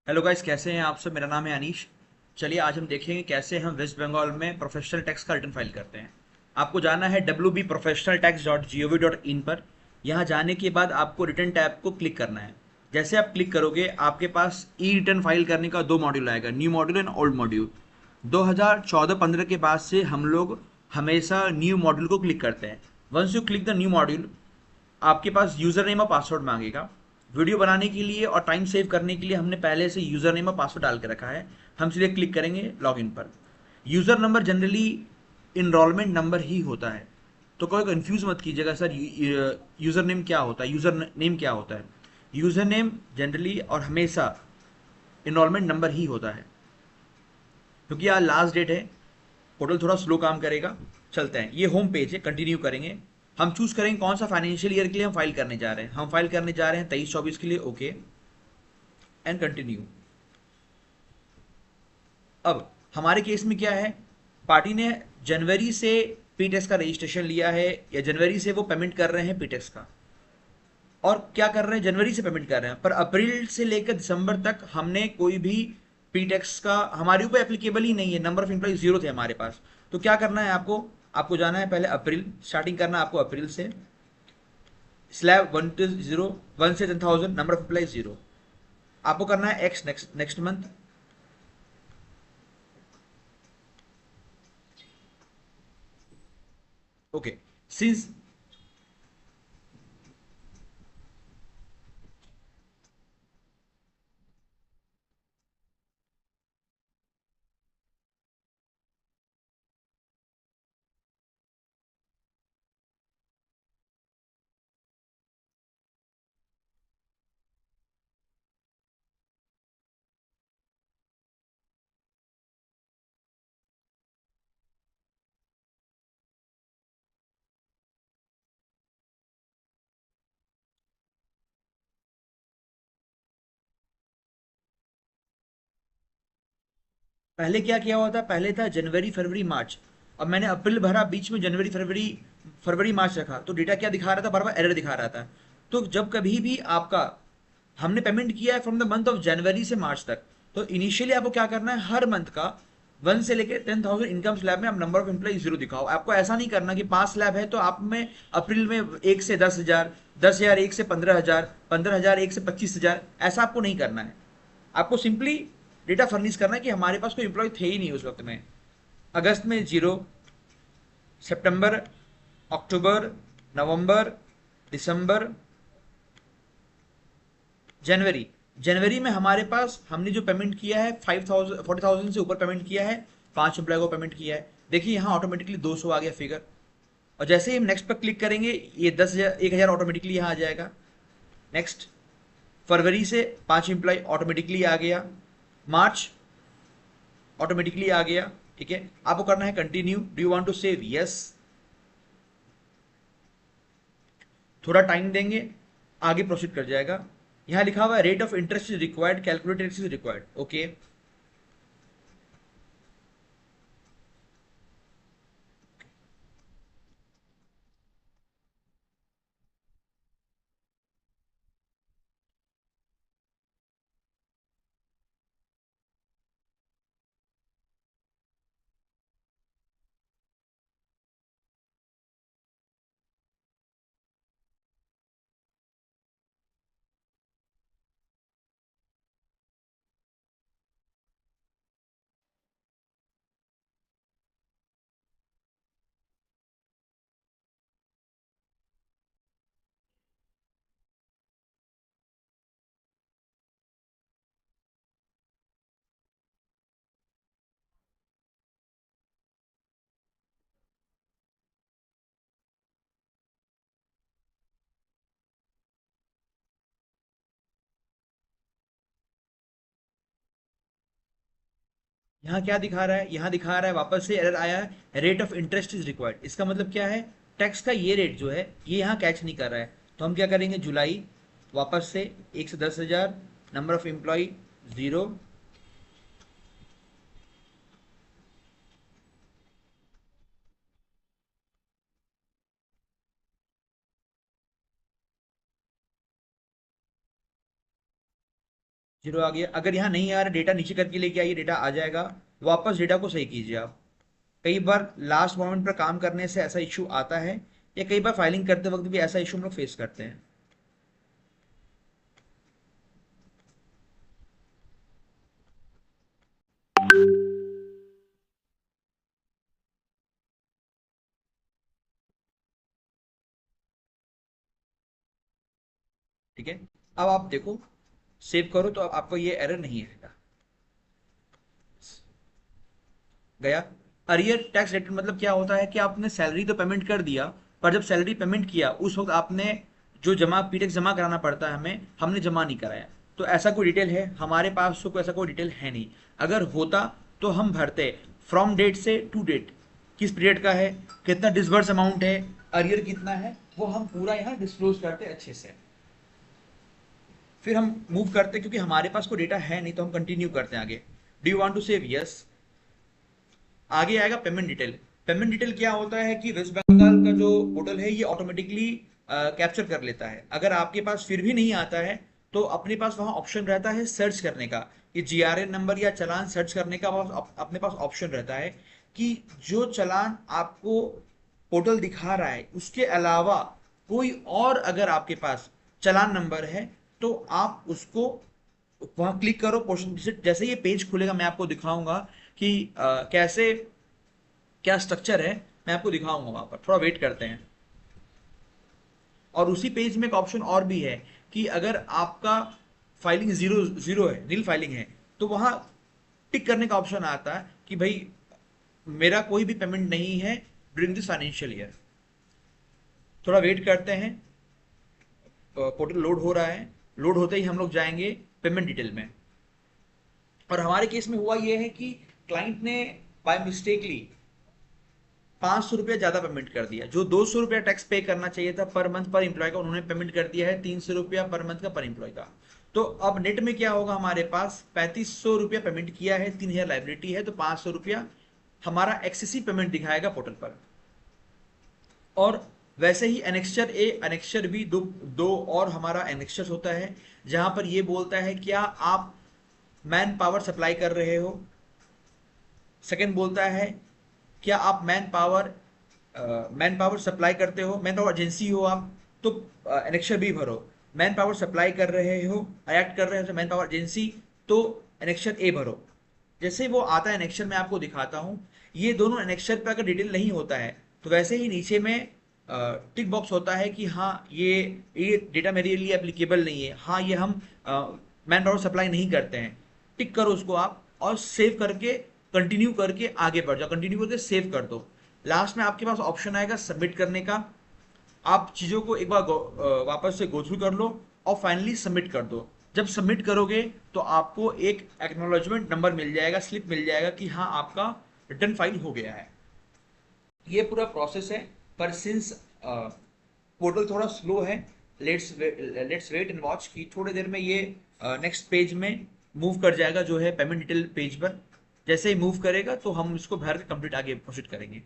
Hello guys, कैसे हैं आप सब। मेरा नाम है अनीश। चलिए आज हम देखेंगे कैसे हम वेस्ट बंगाल में प्रोफेशनल टैक्स का रिटर्न फाइल करते हैं। आपको जाना है wbprofessionaltax.gov.in पर। यहाँ जाने के बाद आपको रिटर्न टैब को क्लिक करना है। जैसे आप क्लिक करोगे आपके पास ई रिटर्न फाइल करने का दो मॉड्यूल आएगा, new module and old module. 2014-15 के बाद से हम लोग हमेशा न्यू मॉड्यूल को क्लिक करते हैं। Once you click the new module, आपके पास यूज़र नेम और पासवर्ड मांगेगा। वीडियो बनाने के लिए और टाइम सेव करने के लिए हमने पहले से यूज़र नेम और पासवर्ड डाल के रखा है। हम सीधे क्लिक करेंगे लॉगिन पर। User number generally enrollment number ही होता है, तो कोई कंफ्यूज मत कीजिएगा सर यूज़र नेम क्या होता है, यूज़र नेम क्या होता है। यूज़र नेम जनरली और हमेशा इनरोलमेंट नंबर ही होता है। क्योंकि आज लास्ट डेट है, पोर्टल थोड़ा स्लो काम करेगा। चलते हैं, ये होम पेज है, कंटिन्यू करेंगे। हम चूज करेंगे कौन सा फाइनेंशियल ईयर के लिए हम फाइल करने जा रहे हैं। हम फाइल करने जा रहे हैं 23-24 के लिए। Okay and continue. अब हमारे केस में क्या है, पार्टी ने जनवरी से पीटेक्स का रजिस्ट्रेशन लिया है, या जनवरी से वो पेमेंट कर रहे हैं पीटेक्स का। और क्या कर रहे हैं, जनवरी से पेमेंट कर रहे हैं, पर अप्रैल से लेकर दिसंबर तक हमने कोई भी पीटेक्स का हमारे ऊपर एप्लीकेबल ही नहीं है। नंबर ऑफ एम्प्लॉय जीरो थे हमारे पास। तो क्या करना है आपको, आपको जाना है पहले अप्रैल, स्टार्टिंग करना है आपको अप्रैल से। स्लैब 1 to 0, 1 से 10,000, नंबर ऑफ एम्प्लॉय जीरो। आपको करना है x, next next month. Okay since पहले क्या किया हुआ था, पहले था जनवरी फरवरी मार्च। अब मैंने अप्रैल भरा, बीच में जनवरी फरवरी फरवरी मार्च रखा, तो डेटा क्या दिखा रहा था, बार बार एरर दिखा रहा था। तो जब कभी भी आपका हमने पेमेंट किया है from the month of January से मार्च तक, तो इनिशियली आपको क्या करना है, हर मंथ का 1 से लेकर 10,000 इनकम स्लैब में आप नंबर ऑफ एम्प्लॉय जीरो दिखाओ। आपको ऐसा नहीं करना कि 5 स्लैब है तो आप में अप्रैल में 1 से 10,000, 10,000 1 से 15,000, 15,000 1 से 25,000, ऐसा आपको नहीं करना है। आपको सिंपली डेटा फर्निश करना है कि हमारे पास कोई एम्प्लॉय थे ही नहीं उस वक्त में। अगस्त में जीरो, सितंबर, अक्टूबर, नवंबर, दिसंबर, जनवरी। जनवरी में हमारे पास हमने जो पेमेंट किया है 5,000 40,000 से ऊपर पेमेंट किया है, 5 एम्प्लॉय को पेमेंट किया है। देखिए यहाँ ऑटोमेटिकली 200 आ गया फिगर। और जैसे ही हम नेक्स्ट पर क्लिक करेंगे, ये 10,000 1,000 ऑटोमेटिकली यहाँ आ जाएगा। नेक्स्ट, फरवरी से 5 एम्प्लॉय ऑटोमेटिकली आ गया। मार्च ऑटोमेटिकली आ गया। ठीक है, आपको करना है continue. Do you want to save, yes. थोड़ा टाइम देंगे, आगे प्रोसीड कर जाएगा। यहाँ लिखा हुआ है rate of interest is required, calculator is required. Okay, यहाँ क्या दिखा रहा है, यहाँ दिखा रहा है वापस से एरर आया है, rate of interest is required. इसका मतलब क्या है, टैक्स का ये रेट जो है ये यहाँ कैच नहीं कर रहा है। तो हम क्या करेंगे, जुलाई, वापस से 1 से 10,000, number of employ zero. Zero आ गया। अगर यहाँ नहीं आ रहा, डेटा नीचे करके लेके आइए, डेटा आ जाएगा। वापस डेटा को सही कीजिए आप। कई बार लास्ट मोमेंट पर काम करने से ऐसा इशू आता है, या कई बार फाइलिंग करते वक्त भी ऐसा इशू हम लोग फेस करते हैं। ठीक है, अब आप देखो, सेव करो तो अब आपको ये एरर नहीं आएगा। गया। अरियर टैक्स रिटर्न मतलब क्या होता है कि आपने सैलरी तो पेमेंट कर दिया, पर जब सैलरी पेमेंट किया उस वक्त आपने जो जमा पीटेक्स जमा कराना पड़ता है हमें, हमने जमा नहीं कराया। तो ऐसा कोई डिटेल है हमारे पास? तो कोई ऐसा कोई डिटेल है नहीं। अगर होता तो हम भरते फ्रॉम डेट से टू डेट, किस पीरियड का है, कितना डिसबर्स अमाउंट है, अरियर कितना है, वो हम पूरा यहाँ डिस्क्लोज करते अच्छे से। फिर हम मूव करते, क्योंकि हमारे पास कोई डेटा है नहीं तो हम कंटिन्यू करते हैं आगे। Do you want to save? Yes. आगे आएगा पेमेंट डिटेल। पेमेंट डिटेल क्या होता है कि वेस्ट बंगाल का जो पोर्टल है ये ऑटोमेटिकली कैप्चर कर लेता है। अगर आपके पास फिर भी नहीं आता है तो अपने पास वहां ऑप्शन रहता है सर्च करने का, कि जीआरएन नंबर या चालान सर्च करने का अपने पास ऑप्शन रहता है कि जो चालान आपको पोर्टल दिखा रहा है उसके अलावा कोई और अगर आपके पास चालान नंबर है तो आप उसको वहां क्लिक करो। पोर्शन जैसे ये पेज खुलेगा मैं आपको दिखाऊंगा कि कैसे क्या स्ट्रक्चर है, मैं आपको दिखाऊंगा वहां पर। थोड़ा वेट करते हैं। और उसी पेज में एक ऑप्शन और भी है कि अगर आपका फाइलिंग जीरो जीरो है, नील फाइलिंग है, तो वहां टिक करने का ऑप्शन आता है कि भाई मेरा कोई भी पेमेंट नहीं है ड्यूरिंग दिस फाइनेंशियल ईयर। थोड़ा वेट करते हैं, पोर्टल लोड हो रहा है। लोड होते ही हम लोग जाएंगे पेमेंट डिटेल में। और हमारे केस में हुआ ये है कि क्लाइंट ने बाय मिस्टेकली 500 रुपया ज्यादा पेमेंट कर दिया। जो 200 रुपया टैक्स पे करना चाहिए था पर मंथ पर इंप्लॉय का, उन्होंने पेमेंट कर दिया है 300 रुपया पर मंथ का पर इंप्लॉय का। तो अब नेट में क्या होगा, हमारे पास 3500 रुपया पेमेंट किया है, 3000 लाइबिलिटी है, तो 500 रुपया हमारा एक्सेसिव पेमेंट दिखाएगा पोर्टल पर। और वैसे ही एनेक्स्चर ए एनेक्स्चर बी, दो दो और हमारा एनेक्स्चर होता है, जहां पर ये बोलता है क्या आप मैन पावर सप्लाई कर रहे हो। सेकंड बोलता है क्या आप मैन पावर सप्लाई करते हो, मैन पावर एजेंसी हो आप, तो एनेक्स्चर बी भरो। मैन पावर सप्लाई कर रहे हो, एक्ट कर रहे हो मैन पावर एजेंसी, तो एनेक्स्चर ए भरो। जैसे वो आता है एनेक्स्चर में आपको दिखाता हूँ। ये दोनों एनेक्स्चर पे अगर डिटेल नहीं होता है तो वैसे ही नीचे में टिक बॉक्स होता है कि हाँ ये डेटा मेरे लिए एप्लीकेबल नहीं है, हाँ ये हम मैन पावर सप्लाई नहीं करते हैं। टिक करो उसको आप और सेव करके कंटिन्यू करके आगे बढ़ जाओ, कंटिन्यू करके सेव कर दो। लास्ट में आपके पास ऑप्शन आएगा सबमिट करने का। आप चीज़ों को एक बार वापस से गो थ्रू कर लो और फाइनली सबमिट कर दो। जब सबमिट करोगे तो आपको एक एक्नॉलेजमेंट नंबर मिल जाएगा, स्लिप मिल जाएगा कि हाँ आपका रिटर्न फाइल हो गया है। ये पूरा प्रोसेस है। पर सिंस पोर्टल थोड़ा स्लो है, लेट्स वेट एंड वॉच कि थोड़ी देर में ये नेक्स्ट पेज में मूव कर जाएगा, जो है पेमेंट डिटेल पेज पर। जैसे ही मूव करेगा तो हम इसको भर के कंप्लीट आगे प्रोसीड करेंगे।